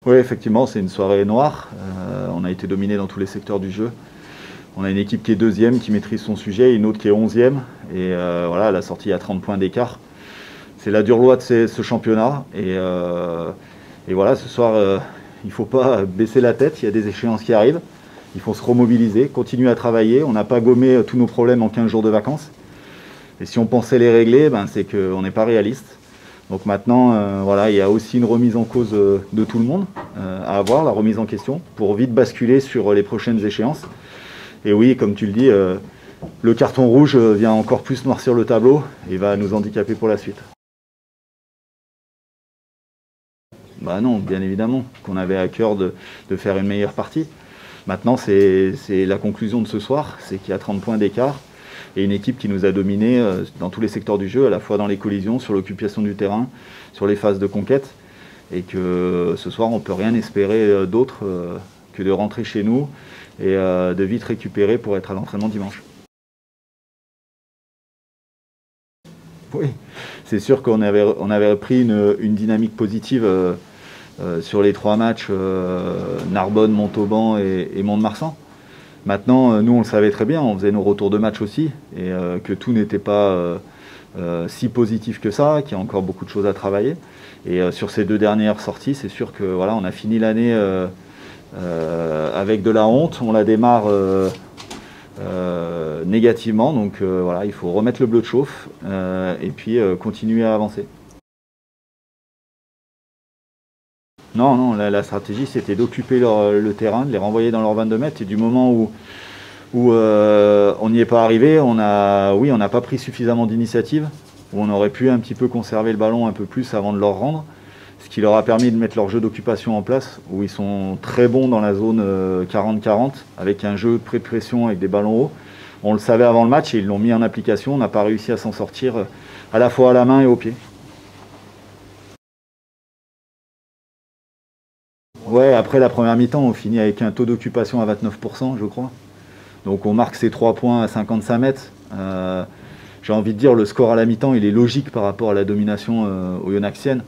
Oui, effectivement, c'est une soirée noire. On a été dominé dans tous les secteurs du jeu. On a une équipe qui est deuxième, qui maîtrise son sujet, et une autre qui est 11e. Et voilà, elle a sorti à 30 points d'écart. C'est la dure loi de ce championnat. Et voilà, ce soir, il ne faut pas baisser la tête. Il y a des échéances qui arrivent. Il faut se remobiliser, continuer à travailler. On n'a pas gommé tous nos problèmes en 15 jours de vacances. Et si on pensait les régler, c'est qu'on n'est pas réaliste. Donc maintenant, voilà, il y a aussi une remise en cause de tout le monde à avoir, la remise en question, pour vite basculer sur les prochaines échéances. Et oui, comme tu le dis, le carton rouge vient encore plus noircir le tableau et va nous handicaper pour la suite. Bah non, bien évidemment, qu'on avait à cœur de faire une meilleure partie. Maintenant, c'est la conclusion de ce soir, c'est qu'il y a 30 points d'écart et une équipe qui nous a dominés dans tous les secteurs du jeu, à la fois dans les collisions, sur l'occupation du terrain, sur les phases de conquête, et que ce soir, on ne peut rien espérer d'autre que de rentrer chez nous et de vite récupérer pour être à l'entraînement dimanche. Oui, c'est sûr qu'on avait pris une dynamique positive sur les 3 matchs, Narbonne, Montauban et Mont-de-Marsan. Maintenant, nous on le savait très bien, on faisait nos retours de match aussi, et que tout n'était pas si positif que ça, qu'il y a encore beaucoup de choses à travailler. Et sur ces 2 dernières sorties, c'est sûr que voilà, on a fini l'année avec de la honte, on la démarre négativement, donc voilà, il faut remettre le bleu de chauffe et puis continuer à avancer. Non, la stratégie c'était d'occuper le terrain, de les renvoyer dans leurs 22 mètres, et du moment où on n'y est pas arrivé, on n'a pas pris suffisamment d'initiative, où on aurait pu un petit peu conserver le ballon un peu plus avant de leur rendre, ce qui leur a permis de mettre leur jeu d'occupation en place, où ils sont très bons dans la zone 40-40, avec un jeu pré-pression avec des ballons hauts. On le savait avant le match et ils l'ont mis en application, on n'a pas réussi à s'en sortir à la fois à la main et au pied. Ouais, après la première mi-temps, on finit avec un taux d'occupation à 29%, je crois. Donc on marque ces 3 points à 55 mètres. J'ai envie de dire, le score à la mi-temps, il est logique par rapport à la domination oyonnaxienne.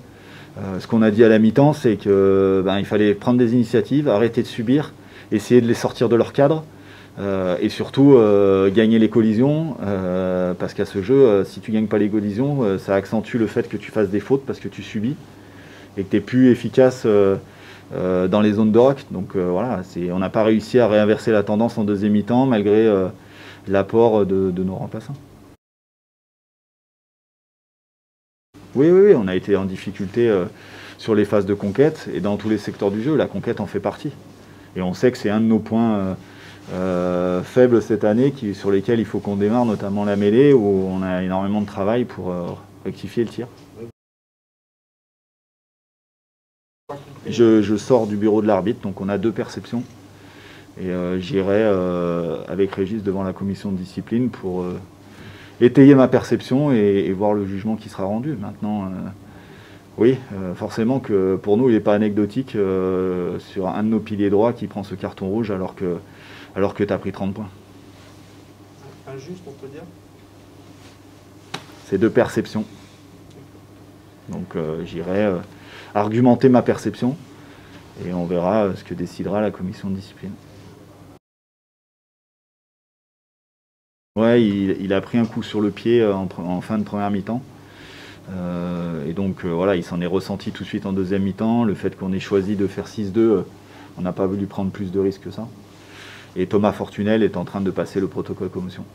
Ce qu'on a dit à la mi-temps, c'est qu'il fallait prendre des initiatives, arrêter de subir, essayer de les sortir de leur cadre, et surtout gagner les collisions, parce qu'à ce jeu, si tu ne gagnes pas les collisions, ça accentue le fait que tu fasses des fautes parce que tu subis, et que tu es plus efficace dans les zones de rock. Donc voilà, on n'a pas réussi à réinverser la tendance en deuxième mi-temps malgré l'apport de nos remplaçants. Oui, on a été en difficulté sur les phases de conquête et dans tous les secteurs du jeu, la conquête en fait partie. Et on sait que c'est un de nos points faibles cette année sur lesquels il faut qu'on démarre, notamment la mêlée, où on a énormément de travail pour rectifier le tir. Je sors du bureau de l'arbitre, donc on a 2 perceptions. Et j'irai avec Régis devant la commission de discipline pour étayer ma perception et voir le jugement qui sera rendu. Maintenant, oui, forcément que pour nous, il n'est pas anecdotique sur un de nos piliers droits qui prend ce carton rouge alors que tu as pris 30 points. Injuste, on peut dire? C'est 2 perceptions. Donc j'irai argumenter ma perception et on verra ce que décidera la commission de discipline. Ouais, il a pris un coup sur le pied en fin de première mi-temps. Et donc voilà, il s'en est ressenti tout de suite en deuxième mi-temps. Le fait qu'on ait choisi de faire 6-2, on n'a pas voulu prendre plus de risques que ça. Et Thomas Fortunel est en train de passer le protocole commotion.